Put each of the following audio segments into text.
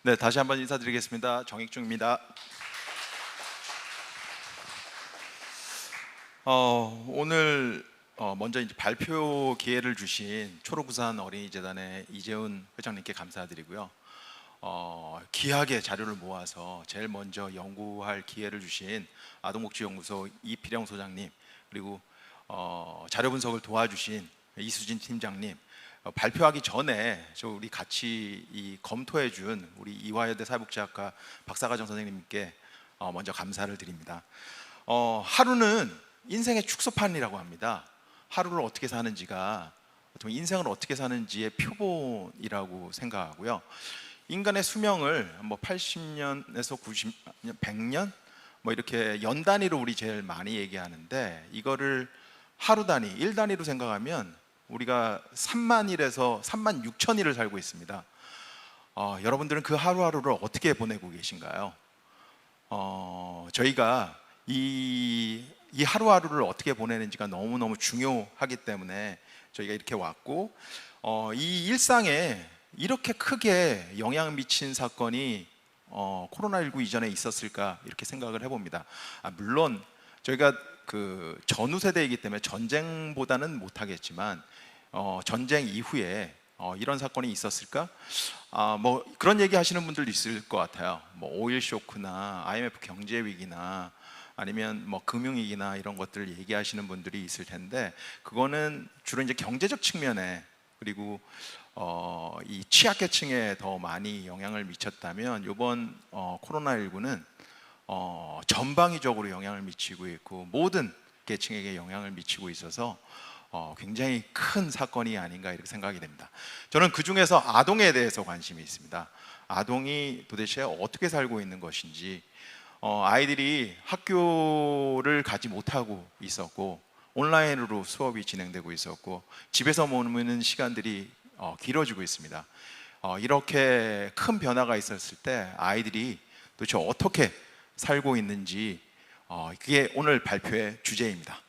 네, 다시 한번 인사드리겠습니다. 정익중입니다. 오늘 먼저 이제 발표 기회를 주신 초록우산 어린이재단의 이재훈 회장님께 감사드리고요. 귀하게 자료를 모아서 제일 먼저 연구할 기회를 주신 아동복지연구소 이필영 소장님, 그리고 자료 분석을 도와주신 이수진 팀장님, 발표하기 전에 우리 같이 검토해준 우리 이화여대 사회복지학과 박사과정 선생님께 먼저 감사를 드립니다. 하루는 인생의 축소판이라고 합니다. 하루를 어떻게 사는지가 보통 인생을 어떻게 사는지의 표본이라고 생각하고요. 인간의 수명을 80년에서 90년, 100년 이렇게 연 단위로 우리 제일 많이 얘기하는데, 이거를 하루 단위, 일 단위로 생각하면 우리가 3만 일에서 3만 6천 일을 살고 있습니다. 여러분들은 그 하루하루를 어떻게 보내고 계신가요? 저희가 이 하루하루를 어떻게 보내는지가 너무너무 중요하기 때문에 저희가 이렇게 왔고, 이 일상에 이렇게 크게 영향을 미친 사건이 코로나19 이전에 있었을까 이렇게 생각을 해봅니다. 물론 저희가 그 전후 세대이기 때문에 전쟁보다는 못하겠지만 전쟁 이후에 이런 사건이 있었을까? 그런 얘기 하시는 분들도 있을 것 같아요. 오일 쇼크나 IMF 경제 위기나 아니면 금융위기나 이런 것들을 얘기하시는 분들이 있을 텐데, 그거는 주로 이제 경제적 측면에, 그리고 이 취약계층에 더 많이 영향을 미쳤다면, 이번 코로나19는 전방위적으로 영향을 미치고 있고 모든 계층에게 영향을 미치고 있어서 굉장히 큰 사건이 아닌가 이렇게 생각이 됩니다. 저는 그 중에서 아동에 대해서 관심이 있습니다. 아동이 도대체 어떻게 살고 있는 것인지, 아이들이 학교를 가지 못하고 있었고 온라인으로 수업이 진행되고 있었고 집에서 머무는 시간들이 길어지고 있습니다. 이렇게 큰 변화가 있었을 때 아이들이 도대체 어떻게 살고 있는지, 그게 오늘 발표의 주제입니다.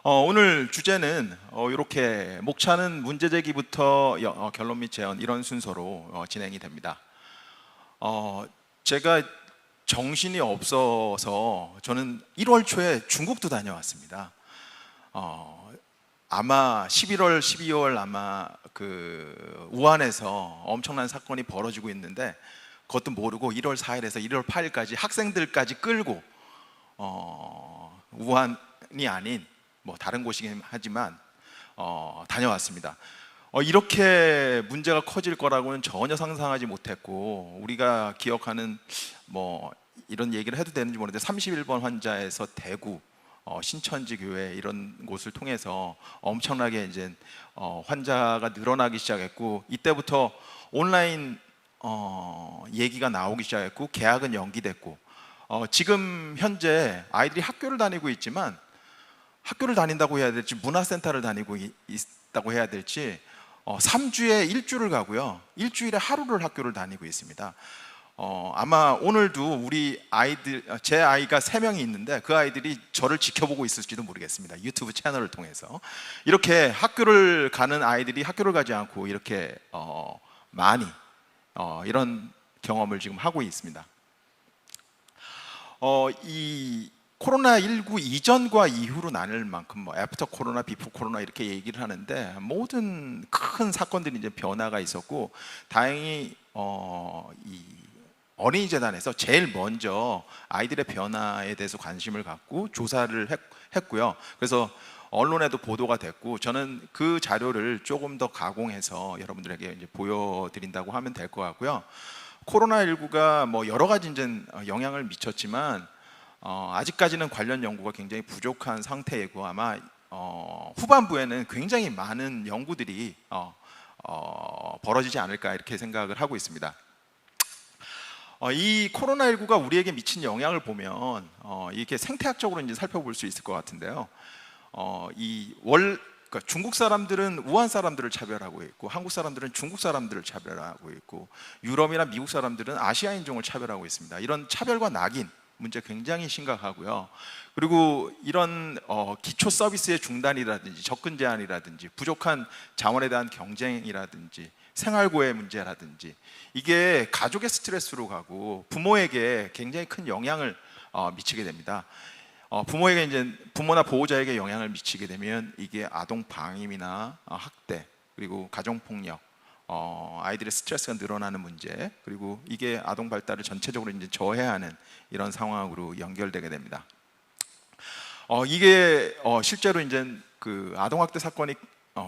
오늘 주제는 이렇게 목차는 문제 제기부터 결론 및 제언, 이런 순서로 진행이 됩니다. 제가 정신이 없어서 저는 1월 초에 중국도 다녀왔습니다. 아마 11월, 12월 아마 그 우한에서 엄청난 사건이 벌어지고 있는데, 그것도 모르고 1월 4일에서 1월 8일까지 학생들까지 끌고 우한이 아닌 다른 곳이긴 하지만 다녀왔습니다. 이렇게 문제가 커질 거라고는 전혀 상상하지 못했고, 우리가 기억하는 이런 얘기를 해도 되는지 모르는데 31번 환자에서 대구, 신천지 교회 이런 곳을 통해서 엄청나게 이제 환자가 늘어나기 시작했고, 이때부터 온라인 얘기가 나오기 시작했고 개학은 연기됐고, 지금 현재 아이들이 학교를 다니고 있지만 학교를 다닌다고 해야 될지 문화센터를 다니고 있다고 해야 될지 3주에 1주를 가고요, 일주일에 하루를 학교를 다니고 있습니다. 아마 오늘도 우리 아이들, 제 아이가 3명이 있는데 그 아이들이 저를 지켜보고 있을지도 모르겠습니다. 유튜브 채널을 통해서. 이렇게 학교를 가는 아이들이 학교를 가지 않고 이렇게 많이 이런 경험을 지금 하고 있습니다. 이 코로나19 이전과 이후로 나눌 만큼 애프터 코로나, 비포 코로나 이렇게 얘기를 하는데, 모든 큰 사건들이 이제 변화가 있었고, 다행히 이 어린이재단에서 제일 먼저 아이들의 변화에 대해서 관심을 갖고 조사를 했고요. 그래서 언론에도 보도가 됐고, 저는 그 자료를 조금 더 가공해서 여러분들에게 이제 보여드린다고 하면 될 것 같고요. 코로나19가 여러 가지 이제 영향을 미쳤지만 아직까지는 관련 연구가 굉장히 부족한 상태이고, 아마 후반부에는 굉장히 많은 연구들이 벌어지지 않을까 이렇게 생각을 하고 있습니다. 이 코로나19가 우리에게 미친 영향을 보면 이렇게 생태학적으로 이제 살펴볼 수 있을 것 같은데요. 그러니까 중국 사람들은 우한 사람들을 차별하고 있고, 한국 사람들은 중국 사람들을 차별하고 있고, 유럽이나 미국 사람들은 아시아 인종을 차별하고 있습니다. 이런 차별과 낙인 문제 굉장히 심각하고요. 그리고 이런 기초 서비스의 중단이라든지 접근 제한이라든지 부족한 자원에 대한 경쟁이라든지 생활고의 문제라든지 이게 가족의 스트레스로 가고 부모에게 굉장히 큰 영향을 미치게 됩니다. 부모에게 이제 부모나 보호자에게 영향을 미치게 되면 이게 아동 방임이나 학대 그리고 가정 폭력, 아이들의 스트레스가 늘어나는 문제 그리고 이게 아동 발달을 전체적으로 이제 저해하는 이런 상황으로 연결되게 됩니다. 이게 실제로 이제 그 아동 학대 사건이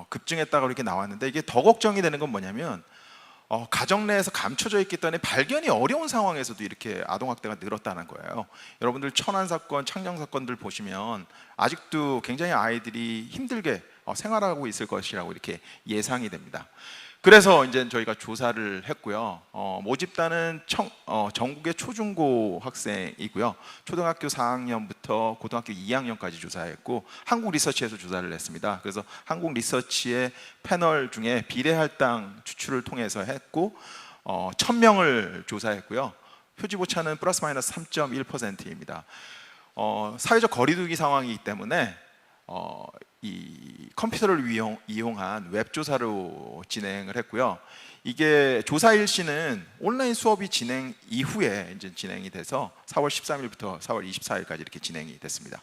급증했다고 이렇게 나왔는데 이게 더 걱정이 되는 건 뭐냐면 가정 내에서 감춰져 있기 때문에 발견이 어려운 상황에서도 이렇게 아동학대가 늘었다는 거예요. 여러분들 천안 사건, 창녕 사건들 보시면 아직도 굉장히 아이들이 힘들게 생활하고 있을 것이라고 이렇게 예상이 됩니다. 그래서 이제 저희가 조사를 했고요. 모집단은 전국의 초중고 학생이고요. 초등학교 4학년부터 고등학교 2학년까지 조사했고 한국 리서치에서 조사를 했습니다. 그래서 한국 리서치의 패널 중에 비례할당 추출을 통해서 했고 1000명을 조사했고요. 표지 오차는 플러스 마이너스 3.1%입니다. 사회적 거리두기 상황이기 때문에 이 컴퓨터를 이용한 웹 조사로 진행을 했고요. 이게 조사 일시는 온라인 수업이 진행 이후에 이제 진행이 돼서 4월 13일부터 4월 24일까지 이렇게 진행이 됐습니다.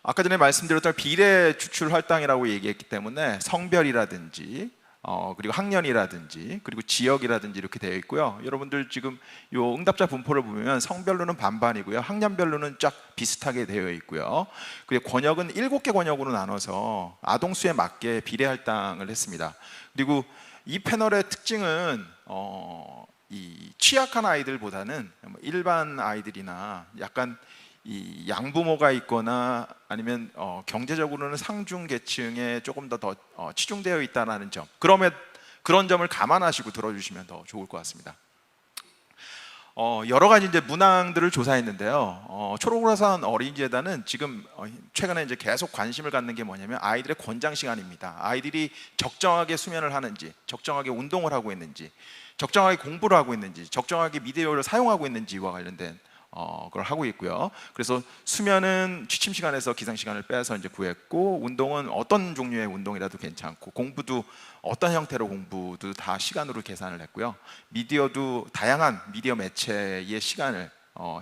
아까 전에 말씀드렸던 비례 추출 할당이라고 얘기했기 때문에 성별이라든지 그리고 학년이라든지 그리고 지역이라든지 이렇게 되어 있고요. 여러분들 지금 요 응답자 분포를 보면 성별로는 반반이고요. 학년별로는 쫙 비슷하게 되어 있고요. 그리고 권역은 7개 권역으로 나눠서 아동 수에 맞게 비례 할당을 했습니다. 그리고 이 패널의 특징은 이 취약한 아이들보다는 일반 아이들이나 약간 이 양부모가 있거나 아니면 경제적으로는 상중 계층에 조금 더 치중되어 있다는 점, 그런 점을 감안하시고 들어주시면 더 좋을 것 같습니다. 여러 가지 이제 문항들을 조사했는데요. 초록우라산 어린이재단은 지금 최근에 이제 계속 관심을 갖는 게 뭐냐면 아이들의 권장 시간입니다. 아이들이 적정하게 수면을 하는지, 적정하게 운동을 하고 있는지, 적정하게 공부를 하고 있는지, 적정하게 미디어를 사용하고 있는지와 관련된 그걸 하고 있고요. 그래서 수면은 취침 시간에서 기상 시간을 빼서 이제 구했고, 운동은 어떤 종류의 운동이라도 괜찮고, 공부도 어떤 형태로 공부도 다 시간으로 계산을 했고요. 미디어도 다양한 미디어 매체의 시간을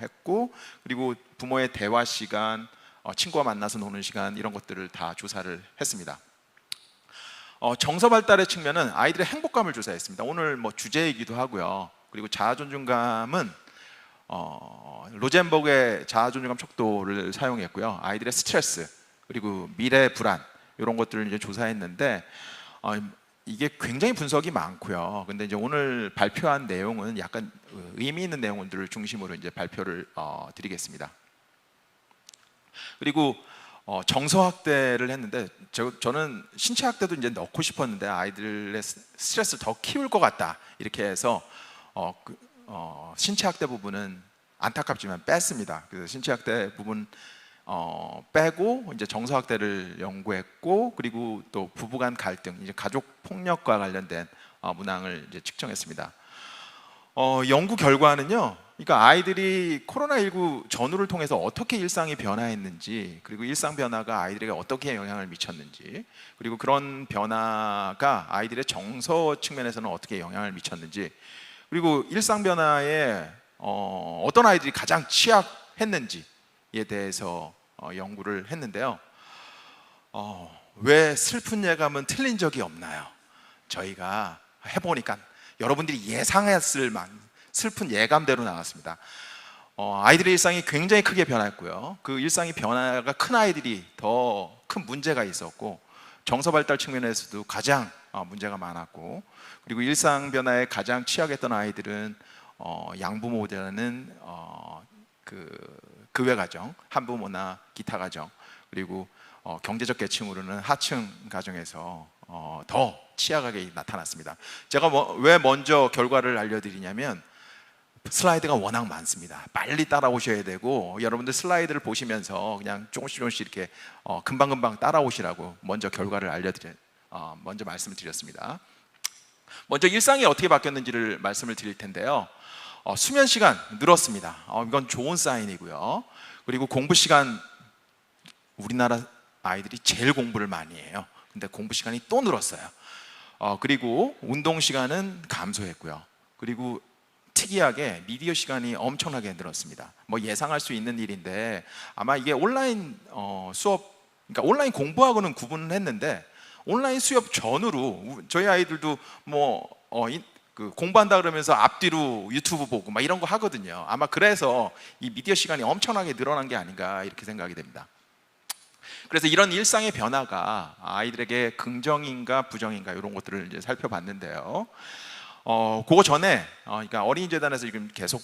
했고, 그리고 부모의 대화 시간, 친구와 만나서 노는 시간 이런 것들을 다 조사를 했습니다. 정서 발달의 측면은 아이들의 행복감을 조사했습니다. 오늘 뭐 주제이기도 하고요. 그리고 자아 존중감은 로젠버그의 자아 존중감 척도를 사용했고요. 아이들의 스트레스 그리고 미래 불안 이런 것들을 이제 조사했는데 이게 굉장히 분석이 많고요. 근데 이제 오늘 발표한 내용은 약간 의미 있는 내용들을 중심으로 이제 발표를 드리겠습니다. 그리고 정서학대를 했는데 저는 신체학대도 이제 넣고 싶었는데 아이들의 스트레스를 더 키울 것 같다 이렇게 해서 신체학대 부분은 안타깝지만 뺐습니다. 그래서 신체학대 부분 빼고 이제 정서학대를 연구했고, 그리고 또 부부간 갈등, 이제 가족 폭력과 관련된 문항을 이제 측정했습니다. 연구 결과는요, 그러니까 아이들이 코로나19 전후를 통해서 어떻게 일상이 변화했는지, 그리고 일상 변화가 아이들에게 어떻게 영향을 미쳤는지, 그리고 그런 변화가 아이들의 정서 측면에서는 어떻게 영향을 미쳤는지, 그리고 일상 변화에 어떤 아이들이 가장 취약했는지에 대해서 연구를 했는데요. 왜 슬픈 예감은 틀린 적이 없나요? 저희가 해보니까 여러분들이 예상했을 만큼 슬픈 예감대로 나왔습니다. 아이들의 일상이 굉장히 크게 변했고요. 그 일상이 변화가 큰 아이들이 더 큰 문제가 있었고, 정서 발달 측면에서도 가장 문제가 많았고, 그리고 일상 변화에 가장 취약했던 아이들은 양부모보다는 그 외 가정, 한부모나 기타 가정, 그리고 경제적 계층으로는 하층 가정에서 더 취약하게 나타났습니다. 제가 왜 먼저 결과를 알려드리냐면 슬라이드가 워낙 많습니다. 빨리 따라오셔야 되고, 여러분들 슬라이드를 보시면서 그냥 조금씩 이렇게 금방금방 따라오시라고 먼저 결과를 먼저 말씀을 드렸습니다. 먼저 일상이 어떻게 바뀌었는지를 말씀을 드릴 텐데요. 수면 시간 늘었습니다. 이건 좋은 사인이고요. 그리고 공부 시간, 우리나라 아이들이 제일 공부를 많이 해요. 근데 공부 시간이 또 늘었어요. 그리고 운동 시간은 감소했고요. 그리고 특이하게 미디어 시간이 엄청나게 늘었습니다. 뭐 예상할 수 있는 일인데 아마 이게 온라인 수업, 그러니까 온라인 공부하고는 구분을 했는데 온라인 수업 전후로 저희 아이들도 그 공부한다 그러면서 앞뒤로 유튜브 보고 막 이런 거 하거든요. 아마 그래서 이 미디어 시간이 엄청나게 늘어난 게 아닌가 이렇게 생각이 됩니다. 그래서 이런 일상의 변화가 아이들에게 긍정인가 부정인가 이런 것들을 이제 살펴봤는데요. 그거 전에 그러니까 어린이재단에서 지금 계속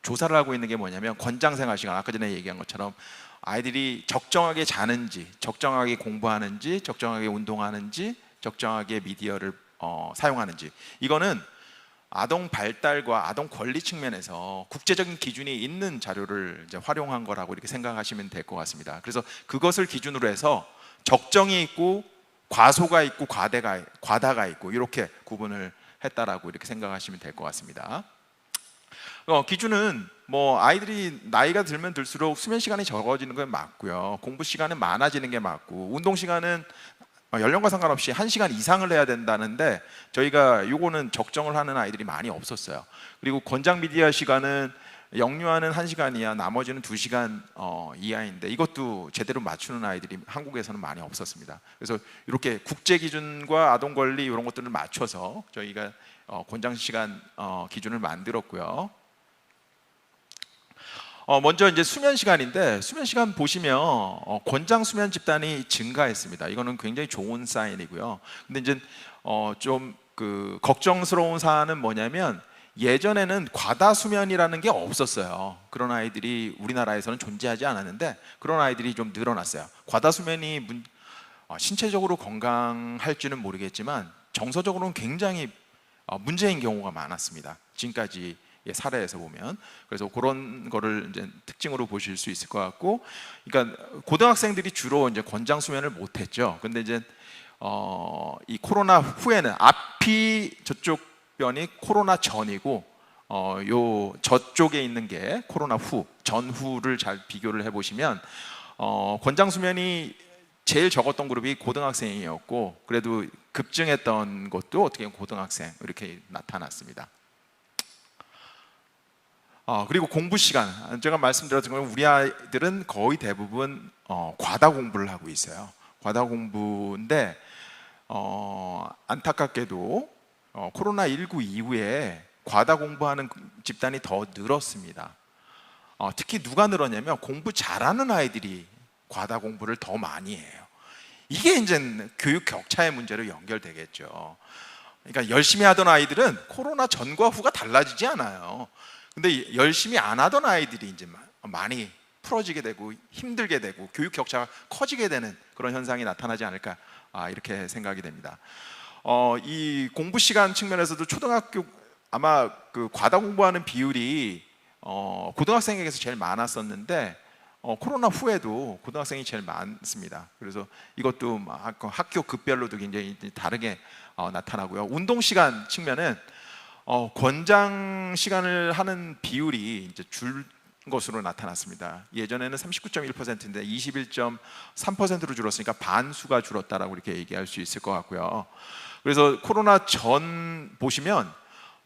조사를 하고 있는 게 뭐냐면 권장생활 시간, 아까 전에 얘기한 것처럼 아이들이 적정하게 자는지, 적정하게 공부하는지, 적정하게 운동하는지, 적정하게 미디어를 사용하는지, 이거는 아동 발달과 아동 권리 측면에서 국제적인 기준이 있는 자료를 이제 활용한 거라고 이렇게 생각하시면 될 것 같습니다. 그래서 그것을 기준으로 해서 적정이 있고 과소가 있고 과다가 있고 이렇게 구분을 했다라고 이렇게 생각하시면 될 것 같습니다. 기준은 뭐 아이들이 나이가 들면 들수록 수면 시간이 적어지는 건 맞고요. 공부 시간은 많아지는 게 맞고, 운동 시간은 연령과 상관없이 1시간 이상을 해야 된다는데 저희가 요거는 적정을 하는 아이들이 많이 없었어요. 그리고 권장 미디어 시간은 영유아는 1시간이야, 나머지는 2시간 이하인데 이것도 제대로 맞추는 아이들이 한국에서는 많이 없었습니다. 그래서 이렇게 국제 기준과 아동 권리 이런 것들을 맞춰서 저희가 권장 시간 기준을 만들었고요. 먼저 이제 수면 시간인데, 수면 시간 보시면 권장 수면 집단이 증가했습니다. 이거는 굉장히 좋은 사인이고요. 근데 이제 좀 그 걱정스러운 사안은 뭐냐면 예전에는 과다 수면이라는 게 없었어요. 그런 아이들이 우리나라에서는 존재하지 않았는데 그런 아이들이 좀 늘어났어요. 과다 수면이 신체적으로 건강할지는 모르겠지만 정서적으로는 굉장히 문제인 경우가 많았습니다. 지금까지 사례에서 보면. 그래서 그런 거를 이제 특징으로 보실 수 있을 것 같고, 그러니까 고등학생들이 주로 이제 권장 수면을 못했죠. 근데 이제 이 코로나 후에는 앞이 저쪽 변이 코로나 전이고 요 저쪽에 있는 게 코로나 후, 전후를 잘 비교를 해보시면 권장 수면이 제일 적었던 그룹이 고등학생이었고, 그래도 급증했던 것도 어떻게 보면 고등학생 이렇게 나타났습니다. 그리고 공부 시간, 제가 말씀드렸던 건 우리 아이들은 거의 대부분 과다 공부를 하고 있어요. 과다 공부인데 안타깝게도 코로나19 이후에 과다 공부하는 집단이 더 늘었습니다. 특히 누가 늘었냐면 공부 잘하는 아이들이 과다 공부를 더 많이 해요. 이게 이제 교육 격차의 문제로 연결되겠죠. 그러니까 열심히 하던 아이들은 코로나 전과 후가 달라지지 않아요. 근데 열심히 안 하던 아이들이 이제 많이 풀어지게 되고 힘들게 되고 교육 격차가 커지게 되는 그런 현상이 나타나지 않을까 이렇게 생각이 됩니다. 이 공부 시간 측면에서도 초등학교 아마 그 과다 공부하는 비율이 고등학생에게서 제일 많았었는데 코로나 후에도 고등학생이 제일 많습니다. 그래서 이것도 학교 급별로도 굉장히 다르게 나타나고요. 운동 시간 측면은 권장 시간을 하는 비율이 이제 줄 것으로 나타났습니다. 예전에는 39.1%인데 21.3%로 줄었으니까 반수가 줄었다라고 이렇게 얘기할 수 있을 것 같고요. 그래서 코로나 전 보시면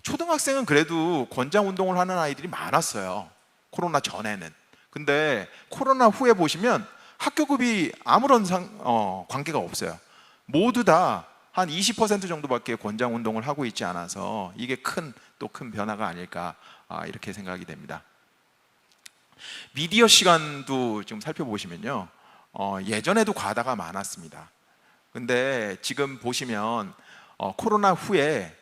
초등학생은 그래도 권장 운동을 하는 아이들이 많았어요. 코로나 전에는. 근데 코로나 후에 보시면 학교급이 아무런 관계가 없어요. 모두 다 한 20% 정도밖에 권장 운동을 하고 있지 않아서 이게 큰 변화가 아닐까 이렇게 생각이 됩니다. 미디어 시간도 지금 살펴보시면요, 예전에도 과다가 많았습니다. 근데 지금 보시면 코로나 후에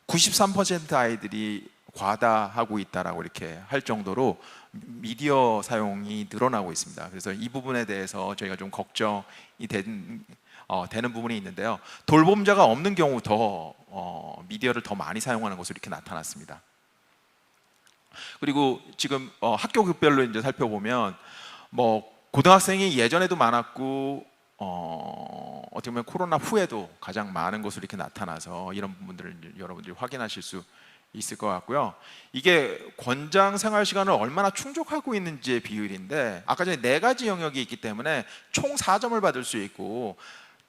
93% 아이들이 과다하고 있다라고 이렇게 할 정도로 미디어 사용이 늘어나고 있습니다. 그래서 이 부분에 대해서 저희가 좀 걱정이 되는 부분이 있는데요. 돌봄자가 없는 경우 더 미디어를 더 많이 사용하는 것으로 이렇게 나타났습니다. 그리고 지금 학교급별로 이제 살펴보면 뭐 고등학생이 예전에도 많았고 어떻게 보면 코로나 후에도 가장 많은 것으로 이렇게 나타나서 이런 부분들을 여러분들이 확인하실 수 있을 것 같고요. 이게 권장 생활 시간을 얼마나 충족하고 있는지의 비율인데 아까 전에 4가지 영역이 있기 때문에 총 4점을 받을 수 있고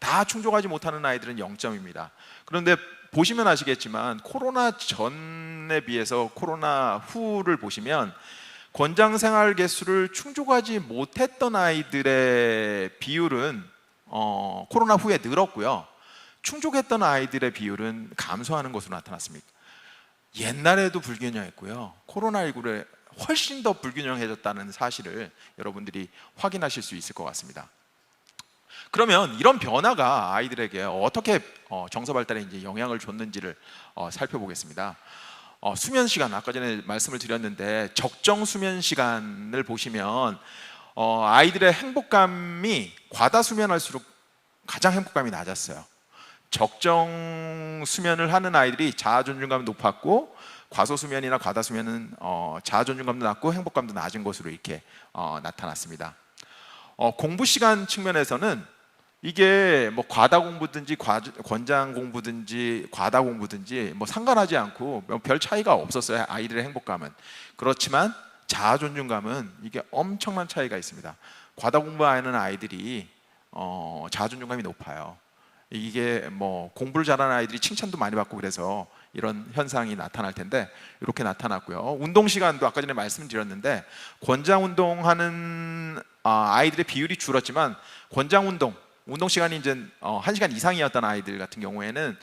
다 충족하지 못하는 아이들은 0점입니다. 그런데 보시면 아시겠지만 코로나 전에 비해서 코로나 후를 보시면 권장 생활 개수를 충족하지 못했던 아이들의 비율은 코로나 후에 늘었고요. 충족했던 아이들의 비율은 감소하는 것으로 나타났습니다. 옛날에도 불균형했고요. 코로나19를 훨씬 더 불균형해졌다는 사실을 여러분들이 확인하실 수 있을 것 같습니다. 그러면 이런 변화가 아이들에게 어떻게 정서 발달에 이제 영향을 줬는지를 살펴보겠습니다. 수면 시간, 아까 전에 말씀을 드렸는데 적정 수면 시간을 보시면 아이들의 행복감이 과다 수면할수록 가장 행복감이 낮았어요. 적정 수면을 하는 아이들이 자아 존중감이 높았고, 과소 수면이나 과다 수면은 자아 존중감도 낮고 행복감도 낮은 것으로 이렇게 나타났습니다. 공부 시간 측면에서는 이게 뭐 과다 공부든지 권장 공부든지 과다 공부든지 뭐 상관하지 않고 별 차이가 없었어요. 아이들의 행복감은. 그렇지만 자아 존중감은 이게 엄청난 차이가 있습니다. 과다 공부하는 아이들이 자아 존중감이 높아요. 이게 뭐 공부를 잘하는 아이들이 칭찬도 많이 받고 그래서 이런 현상이 나타날 텐데 이렇게 나타났고요. 운동 시간도 아까 전에 말씀드렸는데 권장 운동하는 아이들의 비율이 줄었지만 권장 운동 시간이 이제 1시간 이상이었던 아이들 같은 경우에는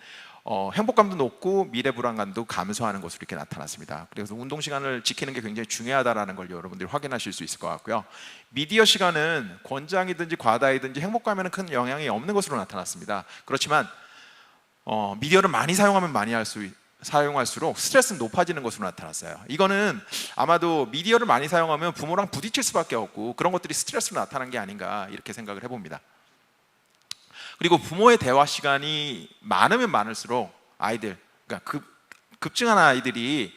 행복감도 높고 미래 불안감도 감소하는 것으로 이렇게 나타났습니다. 그래서 운동 시간을 지키는 게 굉장히 중요하다는 걸 여러분들이 확인하실 수 있을 것 같고요. 미디어 시간은 권장이든지 과다이든지 행복감에는 큰 영향이 없는 것으로 나타났습니다. 그렇지만 미디어를 많이 사용하면 사용할수록 스트레스는 높아지는 것으로 나타났어요. 이거는 아마도 미디어를 많이 사용하면 부모랑 부딪힐 수밖에 없고 그런 것들이 스트레스로 나타난 게 아닌가 이렇게 생각을 해봅니다. 그리고 부모의 대화 시간이 많으면 많을수록 아이들, 그러니까 급증한 아이들이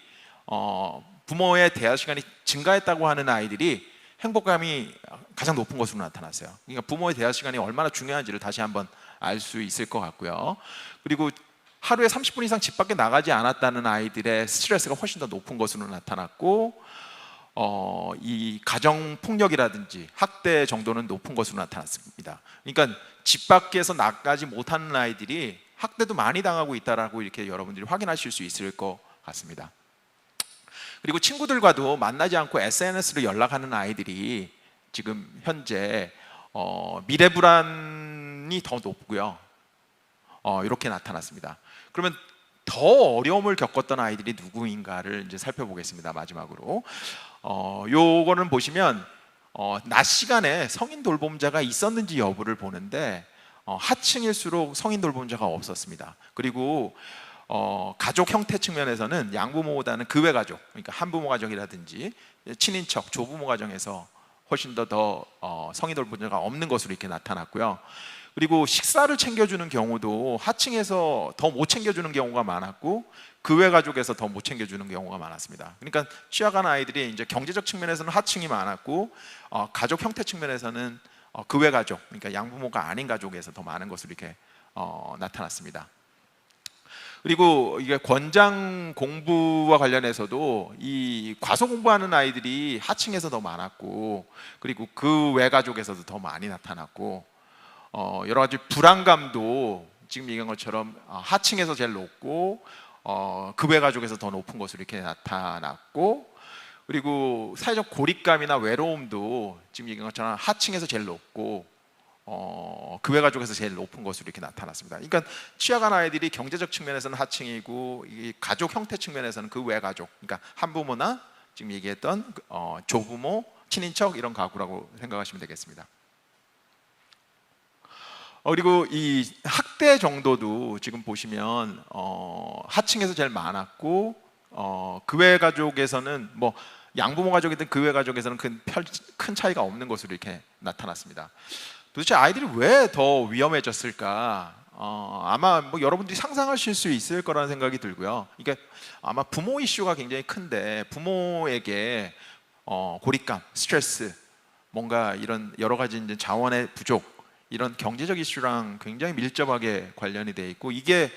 부모의 대화 시간이 증가했다고 하는 아이들이 행복감이 가장 높은 것으로 나타났어요. 그러니까 부모의 대화 시간이 얼마나 중요한지를 다시 한번 알 수 있을 것 같고요. 그리고 하루에 30분 이상 집 밖에 나가지 않았다는 아이들의 스트레스가 훨씬 더 높은 것으로 나타났고, 이 가정 폭력이라든지 학대 정도는 높은 것으로 나타났습니다. 그러니까 집 밖에서 나가지 못하는 아이들이 학대도 많이 당하고 있다라고 이렇게 여러분들이 확인하실 수 있을 것 같습니다. 그리고 친구들과도 만나지 않고 SNS로 연락하는 아이들이 지금 현재 미래 불안이 더 높고요. 이렇게 나타났습니다. 그러면 더 어려움을 겪었던 아이들이 누구인가를 이제 살펴보겠습니다. 마지막으로 요거는 보시면 낮 시간에 성인 돌봄자가 있었는지 여부를 보는데 하층일수록 성인 돌봄자가 없었습니다. 그리고 가족 형태 측면에서는 양부모보다는 급의 가족, 그러니까 한부모 가정이라든지 친인척, 조부모 가정에서 훨씬 더 성인 돌봄자가 없는 것으로 이렇게 나타났고요. 그리고 식사를 챙겨주는 경우도 하층에서 더 못 챙겨주는 경우가 많았고 그외 가족에서 더 못 챙겨주는 경우가 많았습니다. 그러니까 취약한 아이들이 이제 경제적 측면에서는 하층이 많았고 가족 형태 측면에서는 그외 가족, 그러니까 양부모가 아닌 가족에서 더 많은 것으로 이렇게 나타났습니다. 그리고 이게 권장 공부와 관련해서도 이 과소 공부하는 아이들이 하층에서 더 많았고 그리고 그 외 가족에서도 더 많이 나타났고 여러 가지 불안감도 지금 얘기한 것처럼 하층에서 제일 높고 그 외 가족에서 더 높은 것으로 이렇게 나타났고 그리고 사회적 고립감이나 외로움도 지금 얘기한 것처럼 하층에서 제일 높고 그 외 가족에서 제일 높은 것으로 이렇게 나타났습니다. 그러니까 취약한 아이들이 경제적 측면에서는 하층이고 이 가족 형태 측면에서는 그 외 가족, 그러니까 한부모나 지금 얘기했던 조부모, 친인척 이런 가구라고 생각하시면 되겠습니다. 그리고 이 학대 정도도 지금 보시면 하층에서 제일 많았고 그 외 가족에서는 뭐 양부모 가족이든 그 외 가족에서는 큰 차이가 없는 것으로 이렇게 나타났습니다. 도대체 아이들이 왜 더 위험해졌을까? 아마 뭐 여러분들이 상상하실 수 있을 거라는 생각이 들고요. 이게 아마 부모 이슈가 굉장히 큰데 부모에게 고립감, 스트레스, 뭔가 이런 여러 가지 이제 자원의 부족 이런 경제적 이슈랑 굉장히 밀접하게 관련이 되어 있고 이게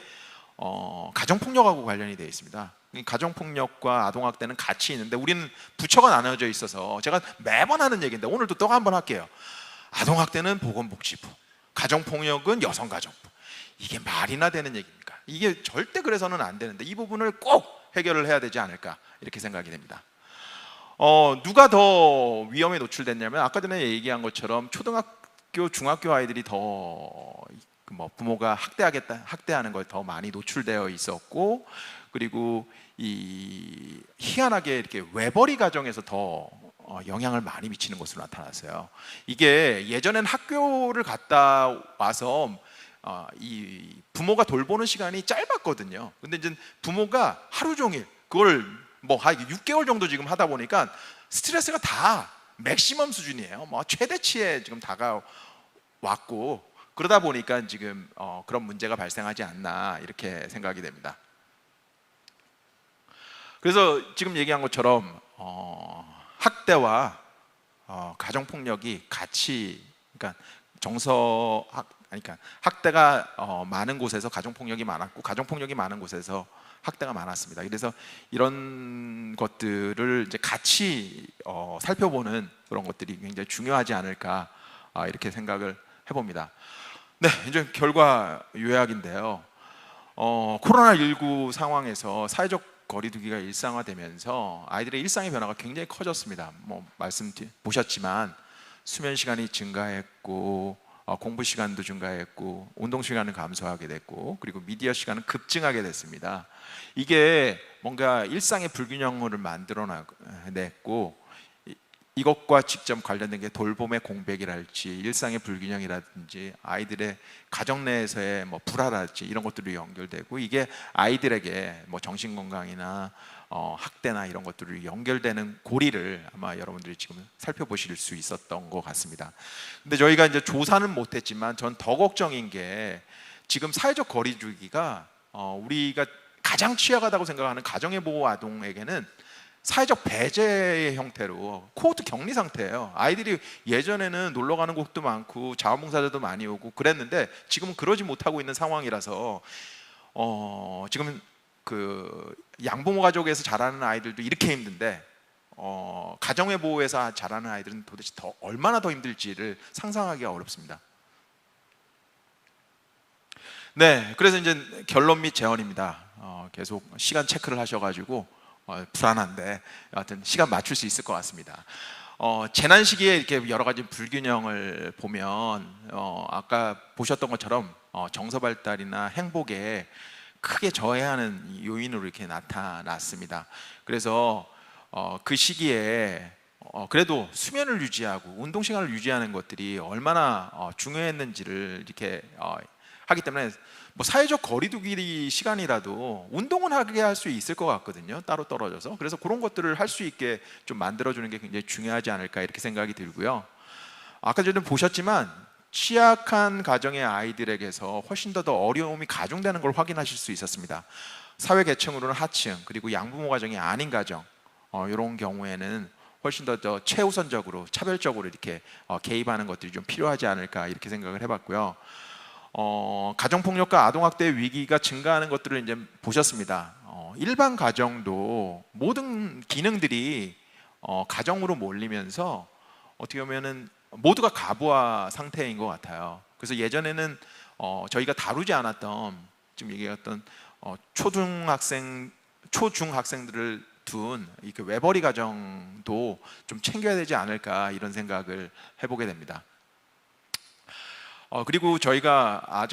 가정폭력하고 관련이 되어 있습니다. 가정폭력과 아동학대는 같이 있는데 우리는 부처가 나눠져 있어서 제가 매번 하는 얘기인데 오늘도 또 한 번 할게요. 아동학대는 보건복지부, 가정폭력은 여성가정부. 이게 말이나 되는 얘기입니까? 이게 절대 그래서는 안 되는데 이 부분을 꼭 해결을 해야 되지 않을까 이렇게 생각이 됩니다. 누가 더 위험에 노출됐냐면 아까 전에 얘기한 것처럼 초등학교, 중학교 아이들이 더 부모가 학대하는 걸 더 많이 노출되어 있었고, 그리고 이 희한하게 이렇게 외벌이 가정에서 더 영향을 많이 미치는 것으로 나타났어요. 이게 예전엔 학교를 갔다 와서 이 부모가 돌보는 시간이 짧았거든요. 근데 이제 부모가 하루 종일 그걸 한 6개월 정도 지금 하다 보니까 스트레스가 다 맥시멈 수준이에요. 최대치에 지금 다가왔고, 그러다 보니까 지금 그런 문제가 발생하지 않나 이렇게 생각이 됩니다. 그래서 지금 얘기한 것처럼 학대와 가정폭력이 같이, 그러니까 그러니까 학대가 많은 곳에서 가정폭력이 많았고, 가정폭력이 많은 곳에서 학대가 많았습니다. 그래서 이런 것들을 이제 같이 살펴보는 그런 것들이 굉장히 중요하지 않을까 이렇게 생각을 해봅니다. 네, 이제 결과 요약인데요. 코로나19 상황에서 사회적 거리두기가 일상화되면서 아이들의 일상의 변화가 굉장히 커졌습니다. 보셨지만 수면 시간이 증가했고, 공부 시간도 증가했고, 운동 시간은 감소하게 됐고, 그리고 미디어 시간은 급증하게 됐습니다. 이게 뭔가 일상의 불균형을 만들어냈고, 이것과 직접 관련된 게 돌봄의 공백이랄지, 일상의 불균형이라든지, 아이들의 가정 내에서의 불화랄지 이런 것들이 연결되고, 이게 아이들에게 정신건강이나 학대나 이런 것들이 연결되는 고리를 아마 여러분들이 지금 살펴보실 수 있었던 것 같습니다. 근데 저희가 이제 조사는 못했지만 전 더 걱정인 게, 지금 사회적 거리두기가 우리가 가장 취약하다고 생각하는 가정의 보호 아동에게는 사회적 배제의 형태로 코호트 격리 상태예요. 아이들이 예전에는 놀러 가는 곳도 많고 자원봉사자도 많이 오고 그랬는데 지금은 그러지 못하고 있는 상황이라서 지금 그 양부모 가족에서 자라는 아이들도 이렇게 힘든데 가정의 보호에서 자라는 아이들은 도대체 얼마나 더 힘들지를 상상하기가 어렵습니다. 네, 그래서 이제 결론 및 제언입니다. 계속 시간 체크를 하셔가지고 불안한데 하여튼 시간 맞출 수 있을 것 같습니다. 재난 시기에 이렇게 여러 가지 불균형을 보면 아까 보셨던 것처럼 정서 발달이나 행복에 크게 저해하는 요인으로 이렇게 나타났습니다. 그래서 그 시기에 그래도 수면을 유지하고 운동 시간을 유지하는 것들이 얼마나 중요했는지를 이렇게 하기 때문에 사회적 거리두기 시간이라도 운동은 하게 할 수 있을 것 같거든요. 따로 떨어져서. 그래서 그런 것들을 할 수 있게 좀 만들어주는 게 굉장히 중요하지 않을까 이렇게 생각이 들고요. 아까 전에 보셨지만 취약한 가정의 아이들에게서 훨씬 더 어려움이 가중되는 걸 확인하실 수 있었습니다. 사회 계층으로는 하층, 그리고 양부모 가정이 아닌 가정, 이런 경우에는 훨씬 더 최우선적으로 차별적으로 이렇게 개입하는 것들이 좀 필요하지 않을까 이렇게 생각을 해봤고요. 가정폭력과 아동학대의 위기가 증가하는 것들을 이제 보셨습니다. 일반 가정도 모든 기능들이 가정으로 몰리면서 어떻게 보면은 모두가 가부화 상태인 것 같아요. 그래서 예전에는 저희가 다루지 않았던, 지금 얘기했던 초중학생들을 둔 이렇게 외벌이 가정도 좀 챙겨야 되지 않을까 이런 생각을 해보게 됩니다. 그리고 저희가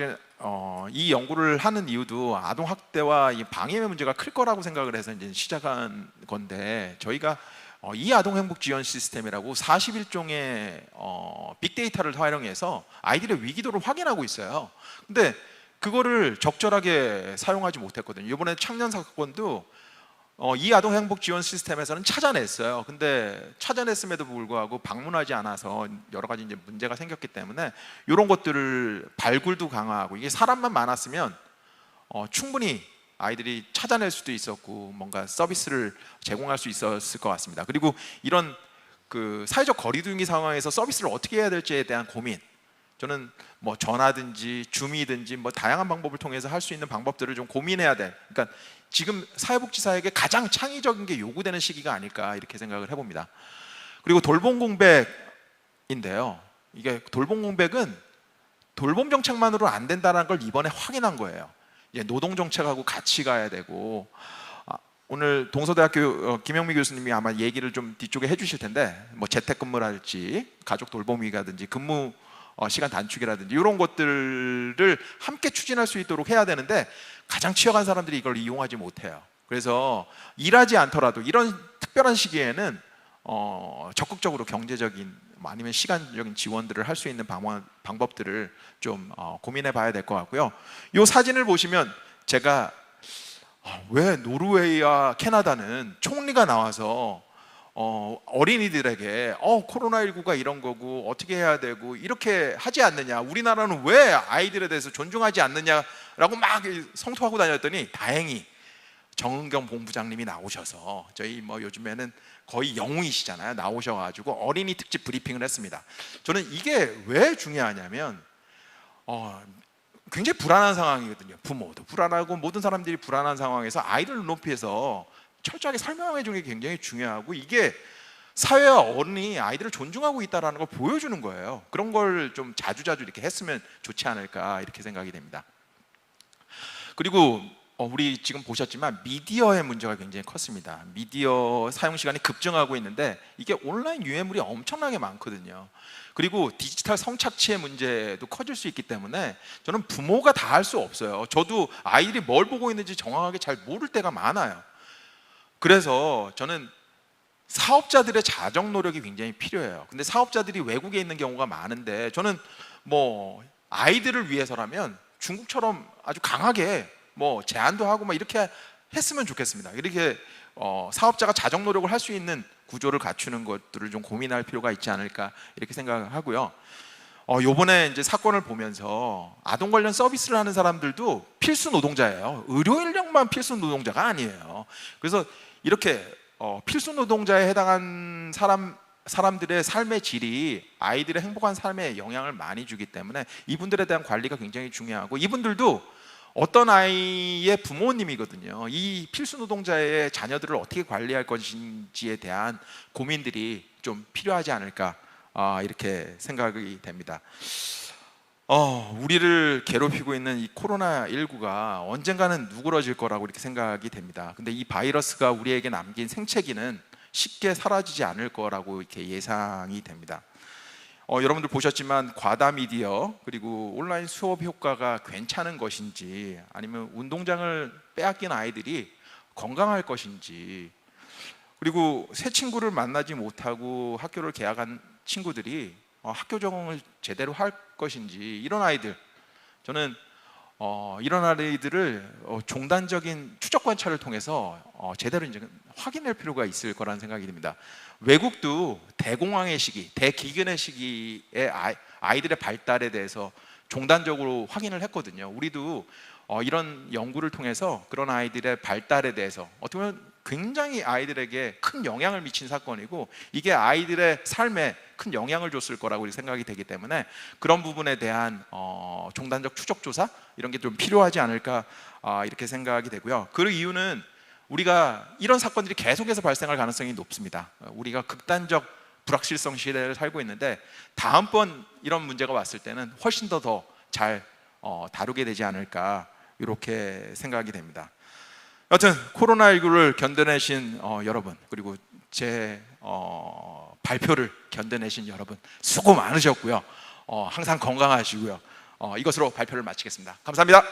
이 연구를 하는 이유도 아동 학대와 이 방임의 문제가 클 거라고 생각을 해서 이제 시작한 건데, 저희가 이 아동 행복 지원 시스템이라고 41종의 빅데이터를 활용해서 아이들의 위기도를 확인하고 있어요. 근데 그거를 적절하게 사용하지 못했거든요. 이번에 창년 사건도 이 아동 행복 지원 시스템에서는 찾아냈어요. 근데 찾아냈음에도 불구하고 방문하지 않아서 여러 가지 이제 문제가 생겼기 때문에 이런 것들을 발굴도 강화하고, 이게 사람만 많았으면 충분히 아이들이 찾아낼 수도 있었고 뭔가 서비스를 제공할 수 있었을 것 같습니다. 그리고 이런 그 사회적 거리두기 상황에서 서비스를 어떻게 해야 될지에 대한 고민, 저는 전화든지 줌이든지 다양한 방법을 통해서 할 수 있는 방법들을 좀 고민해야 돼. 그러니까 지금 사회복지사에게 가장 창의적인 게 요구되는 시기가 아닐까 이렇게 생각을 해봅니다. 그리고 돌봄 공백인데요. 이게 돌봄 공백은 돌봄 정책만으로 안 된다는 걸 이번에 확인한 거예요. 이제 노동 정책하고 같이 가야 되고, 오늘 동서대학교 김영미 교수님이 아마 얘기를 좀 뒤쪽에 해주실 텐데, 뭐 재택근무랄지 가족 돌보미라든지 근무 시간 단축이라든지 이런 것들을 함께 추진할 수 있도록 해야 되는데, 가장 취약한 사람들이 이걸 이용하지 못해요. 그래서 일하지 않더라도 이런 특별한 시기에는 적극적으로 경제적인 아니면 시간적인 지원들을 할 수 있는 방법들을 좀 고민해 봐야 될 것 같고요. 이 사진을 보시면 제가 왜 노르웨이와 캐나다는 총리가 나와서 어린이들에게 코로나19가 이런 거고 어떻게 해야 되고 이렇게 하지 않느냐, 우리나라는 왜 아이들에 대해서 존중하지 않느냐라고 막 성토하고 다녔더니, 다행히 정은경 본부장님이 나오셔서, 저희 뭐 요즘에는 거의 영웅이시잖아요, 나오셔가지고 어린이 특집 브리핑을 했습니다. 저는 이게 왜 중요하냐면 굉장히 불안한 상황이거든요. 부모도 불안하고 모든 사람들이 불안한 상황에서 아이들 눈높이에서 철저하게 설명해 주는 게 굉장히 중요하고, 이게 사회와 어른이 아이들을 존중하고 있다는 걸 보여주는 거예요. 그런 걸 좀 자주자주 이렇게 했으면 좋지 않을까, 이렇게 생각이 됩니다. 그리고 우리 지금 보셨지만 미디어의 문제가 굉장히 컸습니다. 미디어 사용 시간이 급증하고 있는데, 이게 온라인 유해물이 엄청나게 많거든요. 그리고 디지털 성착취의 문제도 커질 수 있기 때문에 저는 부모가 다 할 수 없어요. 저도 아이들이 뭘 보고 있는지 정확하게 잘 모를 때가 많아요. 그래서 저는 사업자들의 자정 노력이 굉장히 필요해요. 근데 사업자들이 외국에 있는 경우가 많은데, 저는 뭐 아이들을 위해서라면 중국처럼 아주 강하게 뭐 제한도 하고 막 이렇게 했으면 좋겠습니다. 이렇게 사업자가 자정 노력을 할 수 있는 구조를 갖추는 것들을 좀 고민할 필요가 있지 않을까, 이렇게 생각하고요. 요번에 이제 사건을 보면서 아동 관련 서비스를 하는 사람들도 필수 노동자예요. 의료 인력만 필수 노동자가 아니에요. 그래서 이렇게 필수 노동자에 해당한 사람들의 삶의 질이 아이들의 행복한 삶에 영향을 많이 주기 때문에 이분들에 대한 관리가 굉장히 중요하고, 이분들도 어떤 아이의 부모님이거든요. 이 필수 노동자의 자녀들을 어떻게 관리할 것인지에 대한 고민들이 좀 필요하지 않을까, 이렇게 생각이 됩니다. 우리를 괴롭히고 있는 이 코로나19가 언젠가는 누그러질 거라고 이렇게 생각이 됩니다. 근데 이 바이러스가 우리에게 남긴 생채기는 쉽게 사라지지 않을 거라고 이렇게 예상이 됩니다. 여러분들 보셨지만 과다 미디어 그리고 온라인 수업 효과가 괜찮은 것인지, 아니면 운동장을 빼앗긴 아이들이 건강할 것인지, 그리고 새 친구를 만나지 못하고 학교를 개학한 친구들이 학교 적응을 제대로 할 것인지, 이런 아이들, 저는 이런 아이들을 종단적인 추적 관찰을 통해서 제대로 이제 확인할 필요가 있을 거라는 생각이 듭니다. 외국도 대공황의 시기, 대기근의 시기에 아이들의 발달에 대해서 종단적으로 확인을 했거든요. 우리도 이런 연구를 통해서 그런 아이들의 발달에 대해서 어떻게 보면 굉장히 아이들에게 큰 영향을 미친 사건이고, 이게 아이들의 삶에 큰 영향을 줬을 거라고 생각이 되기 때문에 그런 부분에 대한 종단적 추적 조사, 이런 게 좀 필요하지 않을까, 이렇게 생각이 되고요. 그 이유는 우리가 이런 사건들이 계속해서 발생할 가능성이 높습니다. 우리가 극단적 불확실성 시대를 살고 있는데, 다음번 이런 문제가 왔을 때는 훨씬 더 잘 다루게 되지 않을까, 이렇게 생각이 됩니다. 여튼 코로나19를 견뎌내신 여러분, 그리고 제 발표를 견뎌내신 여러분, 수고 많으셨고요. 항상 건강하시고요. 이것으로 발표를 마치겠습니다. 감사합니다.